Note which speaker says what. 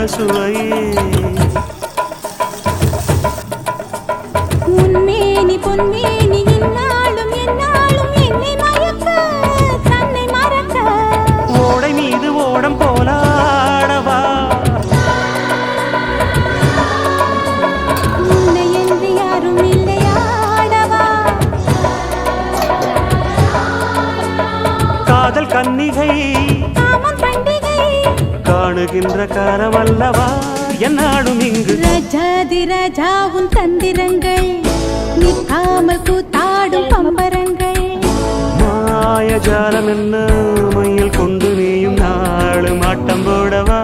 Speaker 1: சுவையே
Speaker 2: உன்மேனி பொன்மேனி இந்நாளும் எந்நாளும் என்னை மயக்க தன்னை மறக்க
Speaker 1: ஓடை மீது ஓடம் போலாடவா
Speaker 2: உன்னை என்று யாரும் இல்லையாடவா
Speaker 1: காதல் கன்னிகை
Speaker 2: காமம் பண்டிகை
Speaker 1: காணுகின்ற காலமல்லவா என்னாடும் இங்கு
Speaker 2: ரஜாதி ராஜாவும் தந்திரங்கள் நிற்காமல் கூத்தாடும் பம்பரங்கள்
Speaker 1: மாயஜாலம் என்ன மையில் கொண்டு நீயும் நாளும் ஆட்டம் போடவா